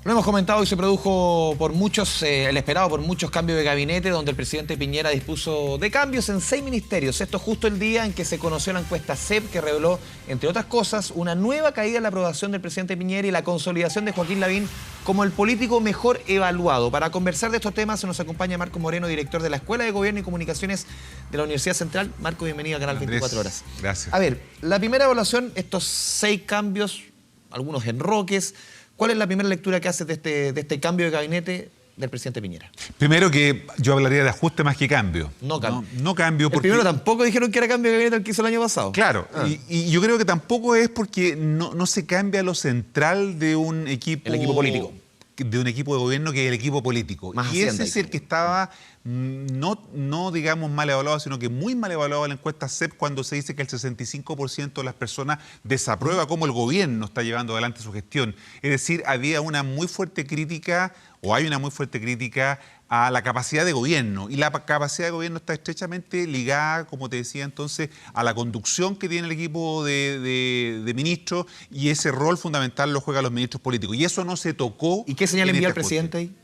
Lo hemos comentado y se produjo por muchos, el esperado por muchos cambios de gabinete, donde el presidente Piñera dispuso de cambios en 6 ministerios. Esto justo el día en que se conoció la encuesta CEP, que reveló, entre otras cosas, una nueva caída en la aprobación del presidente Piñera y la consolidación de Joaquín Lavín como el político mejor evaluado. Para conversar de estos temas se nos acompaña Marco Moreno, director de la Escuela de Gobierno y Comunicaciones de la Universidad Central. Marco, bienvenido al canal 24 Horas. Gracias. A ver, la primera evaluación, estos 6 cambios, algunos enroques. ¿Cuál es la primera lectura que haces de este cambio de gabinete del presidente Piñera? Primero que yo hablaría de ajuste más que cambio. No cambio. No cambio porque... El primero tampoco dijeron que era cambio de gabinete el que hizo el año pasado. Claro, y yo creo que tampoco es porque no se cambia lo central de un equipo... El equipo político. De un equipo de gobierno que es el equipo político. Más y Hacienda, ese es el que estaba no digamos mal evaluado, sino que muy mal evaluado en la encuesta CEP cuando se dice que el 65% de las personas desaprueba cómo el gobierno está llevando adelante su gestión. Es decir, había una muy fuerte crítica, o hay una muy fuerte crítica a la capacidad de gobierno. Y la capacidad de gobierno está estrechamente ligada, como te decía entonces, a la conducción que tiene el equipo de ministros, y ese rol fundamental lo juegan los ministros políticos. Y eso no se tocó. ¿Y qué señal envía el presidente ahí?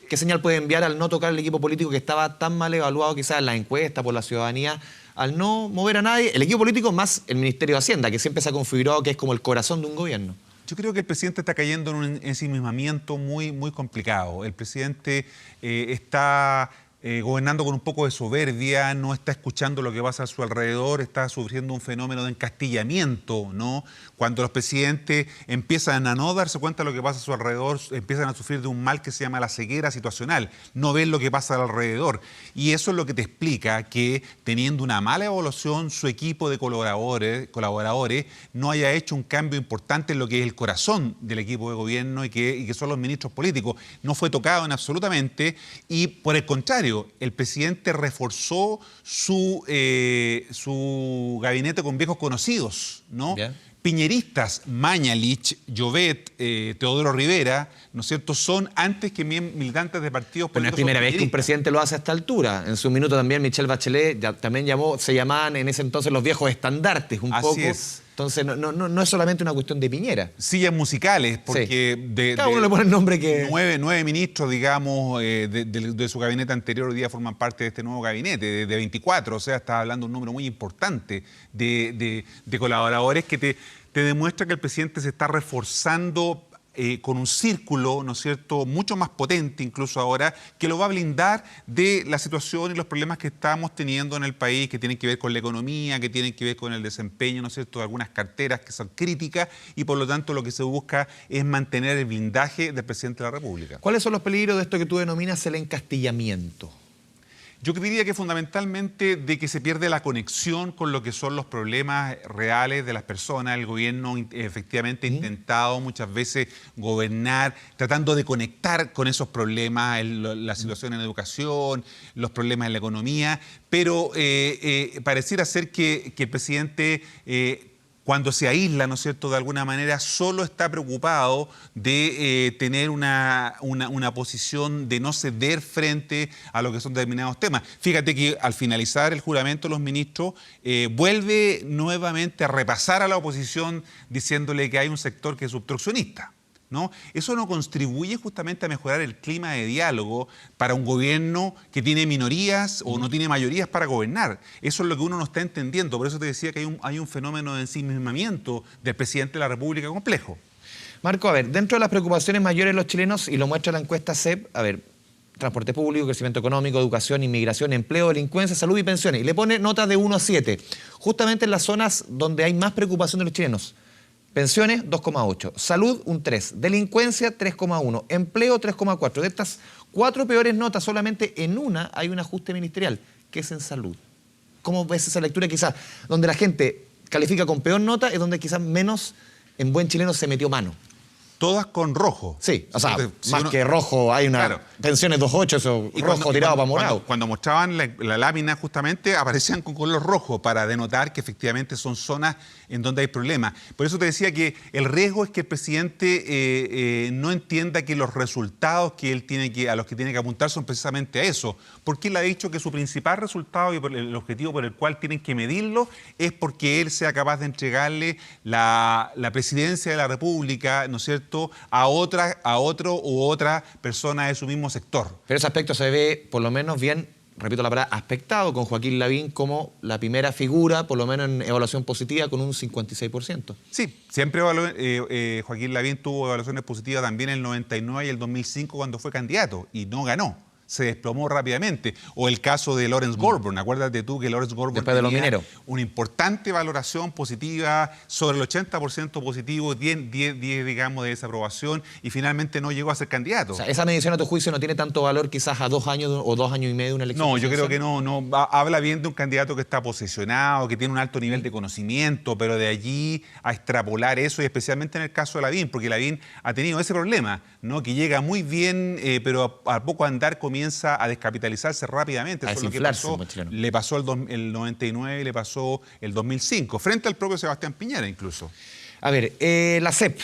¿Qué señal puede enviar al no tocar el equipo político que estaba tan mal evaluado quizás en la encuesta por la ciudadanía, al no mover a nadie? El equipo político más el Ministerio de Hacienda, que siempre se ha configurado que es como el corazón de un gobierno. Yo creo que el presidente está cayendo en un ensimismamiento muy complicado. El presidente está gobernando con un poco de soberbia, no está escuchando lo que pasa a su alrededor, está sufriendo un fenómeno de encastillamiento, ¿no? Cuando los presidentes empiezan a no darse cuenta de lo que pasa a su alrededor, empiezan a sufrir de un mal que se llama la ceguera situacional, no ven lo que pasa alrededor. Y eso es lo que te explica que, teniendo una mala evaluación, su equipo de colaboradores no haya hecho un cambio importante en lo que es el corazón del equipo de gobierno y que son los ministros políticos. No fue tocado en absolutamente, y por el contrario, el presidente reforzó su gabinete con viejos conocidos, ¿no? Bien. Piñeristas, Mañalich, Llobet, Teodoro Rivera, ¿no es cierto?, son antes que militantes de partidos políticos. Pero no es primera vez que un presidente lo hace a esta altura. En su minuto también Michelle Bachelet también se llamaban en ese entonces los viejos estandartes, un poco. Así es. Entonces no es solamente una cuestión de Piñera. Sillas musicales, porque sí. Cada uno le pone el nombre que... Nueve ministros, digamos, de su gabinete anterior hoy día forman parte de este nuevo gabinete, de 24, o sea, está hablando de un número muy importante de colaboradores que te demuestra que el presidente se está reforzando con un círculo, ¿no es cierto?, mucho más potente incluso ahora, que lo va a blindar de la situación y los problemas que estamos teniendo en el país, que tienen que ver con la economía, que tienen que ver con el desempeño, ¿no es cierto?, de algunas carteras que son críticas, y por lo tanto lo que se busca es mantener el blindaje del presidente de la República. ¿Cuáles son los peligros de esto que tú denominas el encastillamiento? Yo diría que fundamentalmente de que se pierde la conexión con lo que son los problemas reales de las personas. El gobierno efectivamente ha intentado muchas veces gobernar tratando de conectar con esos problemas, la situación en educación, los problemas en la economía, pero pareciera ser que el presidente... cuando se aísla, ¿no es cierto?, de alguna manera, solo está preocupado de tener una posición de no ceder frente a lo que son determinados temas. Fíjate que al finalizar el juramento los ministros, vuelve nuevamente a repasar a la oposición diciéndole que hay un sector que es obstruccionista, ¿no? Eso no contribuye justamente a mejorar el clima de diálogo para un gobierno que tiene minorías o no tiene mayorías para gobernar. Eso es lo que uno no está entendiendo. Por eso te decía que hay un fenómeno de ensimismamiento del presidente de la República complejo. Marco, a ver, dentro de las preocupaciones mayores de los chilenos, y lo muestra la encuesta CEP, a ver, transporte público, crecimiento económico, educación, inmigración, empleo, delincuencia, salud y pensiones. Y le pone nota de 1 a 7, justamente en las zonas donde hay más preocupación de los chilenos. Pensiones, 2,8. Salud, un 3. Delincuencia, 3,1. Empleo, 3,4. De estas 4 peores notas, solamente en una hay un ajuste ministerial, que es en salud. ¿Cómo ves esa lectura? Quizás donde la gente califica con peor nota es donde quizás menos, en buen chileno, se metió mano. Todas con rojo. Sí, o sea, más que rojo, hay una... Claro. Pensiones 2,8, eso y rojo tirado para morado. Cuando mostraban la lámina, justamente, aparecían con color rojo para denotar que efectivamente son zonas en donde hay problemas. Por eso te decía que el riesgo es que el presidente no entienda que los resultados que él a los que tiene que apuntar son precisamente a eso. Porque él ha dicho que su principal resultado y el objetivo por el cual tienen que medirlo es porque él sea capaz de entregarle la presidencia de la República, ¿no es cierto?, cierto?, a otro u otra persona de su mismo sector. Pero ese aspecto se ve por lo menos bien, repito la palabra, aspectado con Joaquín Lavín como la primera figura, por lo menos en evaluación positiva, con un 56%. Sí, siempre Joaquín Lavín tuvo evaluaciones positivas también en el 99 y el 2005 cuando fue candidato y no ganó. Se desplomó rápidamente. O el caso de Lawrence Goldborn. Acuérdate tú que Lawrence Goldborn después de los mineros, una importante valoración positiva, sobre el 80% positivo, 10 digamos, de desaprobación, y finalmente no llegó a ser candidato. O sea, esa medición a tu juicio no tiene tanto valor quizás a 2 años o 2 años y medio de una elección. No, yo creo que no. Habla bien de un candidato que está posesionado, que tiene un alto nivel de conocimiento, pero de allí a extrapolar eso, y especialmente en el caso de Lavín, porque Lavín ha tenido ese problema, ¿no?, que llega muy bien, pero al poco andar comienza a descapitalizarse rápidamente. A Eso es lo que le pasó el 99 y le pasó el 2005, frente al propio Sebastián Piñera incluso. A ver, la CEP.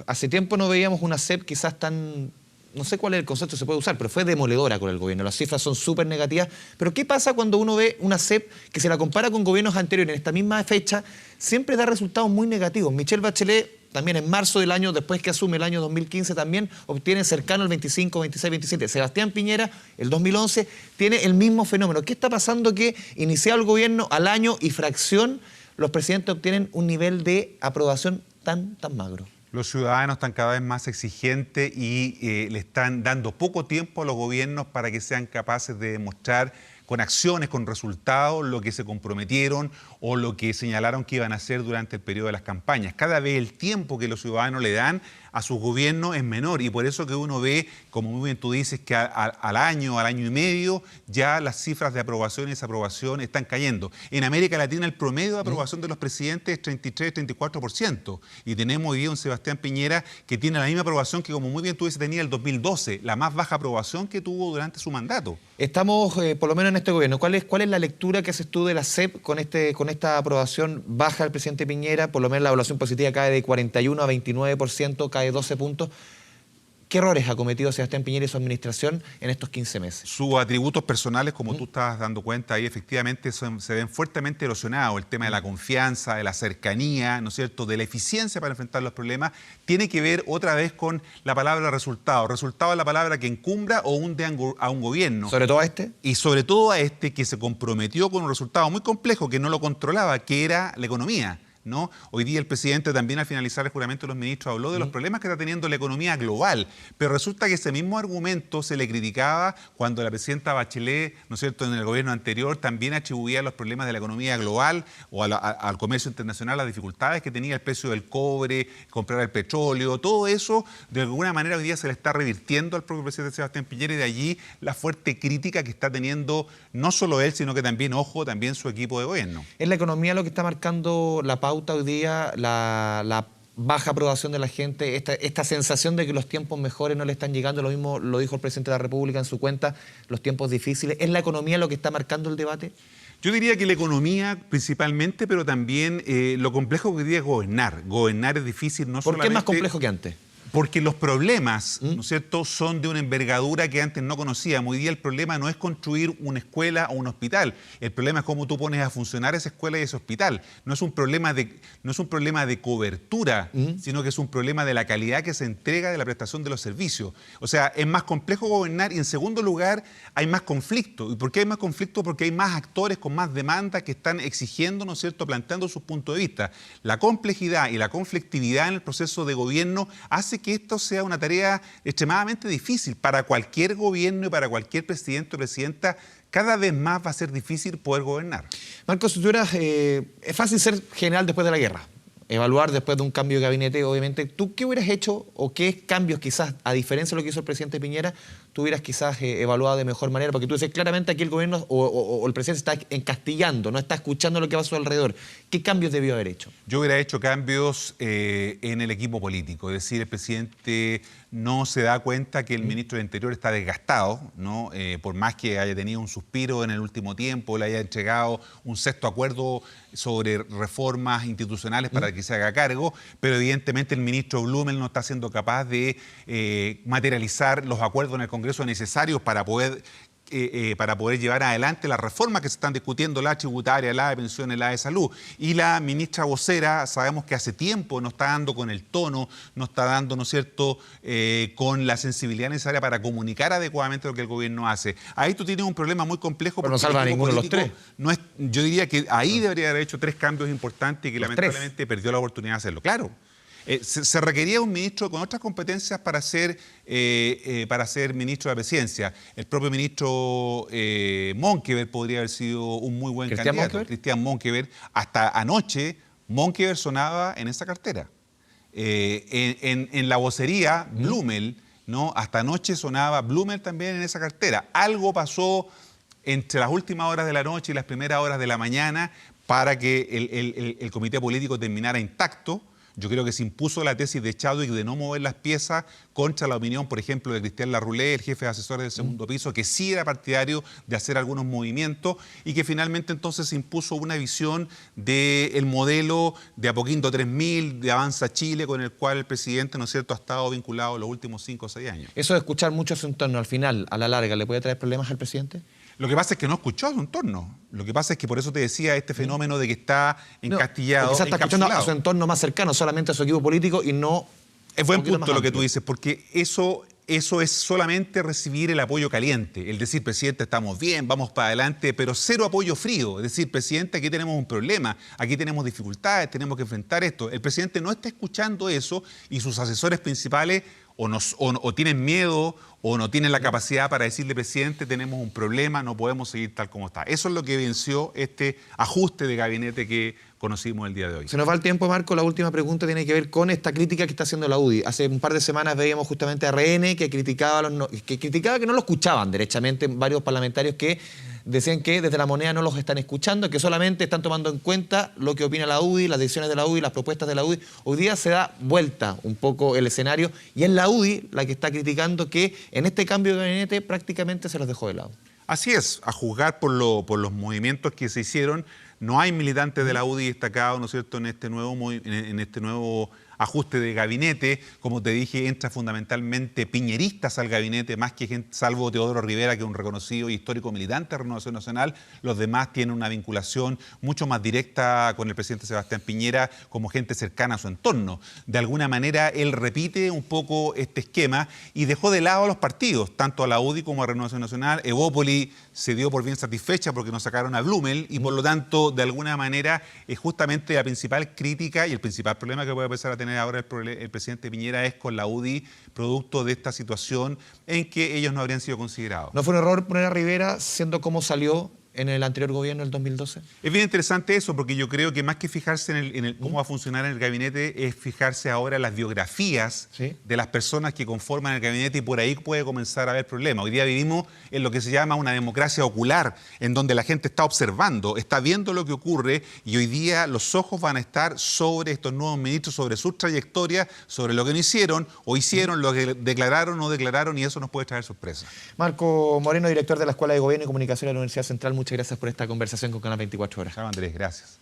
Hace tiempo no veíamos una CEP quizás tan... No sé cuál es el concepto que se puede usar, pero fue demoledora con el gobierno. Las cifras son súper negativas. Pero ¿qué pasa cuando uno ve una CEP que se la compara con gobiernos anteriores en esta misma fecha? Siempre da resultados muy negativos. Michelle Bachelet, también en marzo del año, después que asume el año 2015, también obtiene cercano al 25, 26, 27. Sebastián Piñera, el 2011, tiene el mismo fenómeno. ¿Qué está pasando? Que iniciado el gobierno, al año y fracción, los presidentes obtienen un nivel de aprobación tan magro. Los ciudadanos están cada vez más exigentes y le están dando poco tiempo a los gobiernos para que sean capaces de demostrar con acciones, con resultados, lo que se comprometieron o lo que señalaron que iban a hacer durante el periodo de las campañas. Cada vez el tiempo que los ciudadanos le dan a sus gobiernos es menor, y por eso que uno ve, como muy bien tú dices, que al año y medio ya las cifras de aprobación y desaprobación están cayendo. En América Latina el promedio de aprobación de los presidentes es 33-34%, y tenemos hoy día un Sebastián Piñera que tiene la misma aprobación que, como muy bien tú dices, tenía el 2012, la más baja aprobación que tuvo durante su mandato. Estamos, por lo menos en este gobierno, ¿cuál es la lectura que haces tú de la CEP con esta aprobación baja del presidente Piñera? Por lo menos la evaluación positiva cae de 41 a 29%, cae 12 puntos. ¿Qué errores ha cometido Sebastián Piñera y su administración en estos 15 meses? Sus atributos personales, como tú estás dando cuenta ahí, efectivamente se ven fuertemente erosionados. El tema de la confianza, de la cercanía, ¿no es cierto?, de la eficiencia para enfrentar los problemas, tiene que ver otra vez con la palabra resultado. Resultado es la palabra que encumbra o hunde a un gobierno. ¿Sobre todo a este? Y sobre todo a este, que se comprometió con un resultado muy complejo, que no lo controlaba, que era la economía, ¿no? Hoy día el presidente también, al finalizar el juramento de los ministros, habló de los problemas que está teniendo la economía global, pero resulta que ese mismo argumento se le criticaba cuando la presidenta Bachelet, ¿no es cierto?, en el gobierno anterior también atribuía los problemas de la economía global o al comercio internacional, las dificultades que tenía el precio del cobre, comprar el petróleo, todo eso de alguna manera hoy día se le está revirtiendo al propio presidente Sebastián Piñera, y de allí la fuerte crítica que está teniendo no solo él, sino que también, ojo, también su equipo de gobierno. ¿Es la economía lo que está marcando la pauta hoy día, la baja aprobación de la gente, esta sensación de que los tiempos mejores no le están llegando? Lo mismo lo dijo el presidente de la República en su cuenta, los tiempos difíciles. ¿Es la economía lo que está marcando el debate? Yo diría que la economía principalmente, pero también lo complejo que hoy día es gobernar. Gobernar es difícil, no solamente... ¿Por qué es más complejo que antes? Porque los problemas, ¿no es cierto?, son de una envergadura que antes no conocíamos. Hoy día el problema no es construir una escuela o un hospital. El problema es cómo tú pones a funcionar esa escuela y ese hospital. No es un problema de cobertura, sino que es un problema de la calidad que se entrega de la prestación de los servicios. O sea, es más complejo gobernar, y en segundo lugar hay más conflicto. ¿Y por qué hay más conflicto? Porque hay más actores con más demandas que están exigiendo, ¿no es cierto?, planteando sus puntos de vista. La complejidad y la conflictividad en el proceso de gobierno hace que esto sea una tarea extremadamente difícil para cualquier gobierno y para cualquier presidente o presidenta. Cada vez más va a ser difícil poder gobernar. Marcos, si tú eras, es fácil ser general después de la guerra, evaluar después de un cambio de gabinete, obviamente. ¿Tú qué hubieras hecho o qué cambios, quizás, a diferencia de lo que hizo el presidente Piñera, tú hubieras quizás evaluado de mejor manera? Porque tú dices claramente aquí el gobierno o el presidente se está encastillando, no está escuchando lo que va a su alrededor. ¿Qué cambios debió haber hecho? Yo hubiera hecho cambios en el equipo político. Es decir, el presidente no se da cuenta que el ministro del Interior está desgastado, ¿no? Por más que haya tenido un suspiro en el último tiempo, le haya entregado un sexto acuerdo sobre reformas institucionales para que se haga cargo, pero evidentemente el ministro Blumel no está siendo capaz de materializar los acuerdos en el Congreso necesarios para poder para poder llevar adelante las reformas que se están discutiendo, la tributaria, la de pensiones, la de salud. Y la ministra vocera, sabemos que hace tiempo no está dando con el tono, no está dando, ¿no es cierto?, con la sensibilidad necesaria para comunicar adecuadamente lo que el gobierno hace. Ahí tú tienes un problema muy complejo. Pero no salva a ninguno de los tres. No es, yo diría que ahí debería haber hecho 3 cambios importantes y que lamentablemente perdió la oportunidad de hacerlo. Claro. Se requería un ministro con otras competencias para ser ministro de la presidencia. El propio ministro Monkever podría haber sido un muy buen candidato. Cristian Monkever. Hasta anoche, Monkever sonaba en esa cartera. En la vocería, Blumel, ¿no? Hasta anoche sonaba Blumel también en esa cartera. Algo pasó entre las últimas horas de la noche y las primeras horas de la mañana para que el comité político terminara intacto. Yo creo que se impuso la tesis de Chadwick de no mover las piezas contra la opinión, por ejemplo, de Cristian Larroulé, el jefe de asesores del segundo piso, que sí era partidario de hacer algunos movimientos y que finalmente entonces se impuso una visión del modelo de Apoquindo 3000, de Avanza Chile, con el cual el presidente, ¿no es cierto?, ha estado vinculado los últimos 5 o 6 años. Eso de escuchar mucho a su entorno, al final, a la larga, ¿le puede traer problemas al presidente? Lo que pasa es que no escuchó a su entorno. Lo que pasa es que por eso te decía este fenómeno de que está encastillado. Quizás está escuchando a su entorno más cercano, solamente a su equipo político y no... Es buen punto lo que tú dices, porque eso es solamente recibir el apoyo caliente. El decir, presidente, estamos bien, vamos para adelante, pero cero apoyo frío. Es decir, presidente, aquí tenemos un problema, aquí tenemos dificultades, tenemos que enfrentar esto. El presidente no está escuchando eso y sus asesores principales o tienen miedo o no tienen la capacidad para decirle, presidente, tenemos un problema, no podemos seguir tal como está. Eso es lo que venció este ajuste de gabinete que conocimos el día de hoy. Se nos va el tiempo, Marco. La última pregunta tiene que ver con esta crítica que está haciendo la UDI. Hace un par de semanas veíamos justamente a RN que criticaba que no lo escuchaban derechamente varios parlamentarios que decían que desde La Moneda no los están escuchando, que solamente están tomando en cuenta lo que opina la UDI, las decisiones de la UDI, las propuestas de la UDI. Hoy día se da vuelta un poco el escenario y es la UDI la que está criticando que en este cambio de gabinete prácticamente se los dejó de lado. Así es, a juzgar por los movimientos que se hicieron, no hay militantes de la UDI destacados, ¿no es cierto?, en este nuevo ajuste de gabinete. Como te dije, entra fundamentalmente piñeristas al gabinete, más que gente, salvo Teodoro Rivera, que es un reconocido y histórico militante de Renovación Nacional. Los demás tienen una vinculación mucho más directa con el presidente Sebastián Piñera como gente cercana a su entorno. De alguna manera, él repite un poco este esquema y dejó de lado a los partidos, tanto a la UDI como a Renovación Nacional. Evópoli se dio por bien satisfecha porque nos sacaron a Blumel y por lo tanto, de alguna manera, es justamente la principal crítica y el principal problema que puede empezar a tener ahora el presidente Piñera es con la UDI, producto de esta situación en que ellos no habrían sido considerados. ¿No fue un error poner a Rivera siendo como salió en el anterior gobierno, el 2012? Es bien interesante eso, porque yo creo que más que fijarse en cómo va a funcionar en el gabinete, es fijarse ahora en las biografías de las personas que conforman el gabinete y por ahí puede comenzar a haber problemas. Hoy día vivimos en lo que se llama una democracia ocular, en donde la gente está observando, está viendo lo que ocurre y hoy día los ojos van a estar sobre estos nuevos ministros, sobre sus trayectorias, sobre lo que no hicieron o hicieron, lo que declararon o no declararon y eso nos puede traer sorpresas. Marco Moreno, director de la Escuela de Gobierno y Comunicación de la Universidad Central, muchas gracias por esta conversación con Canal 24 Horas. Chao, Andrés, gracias.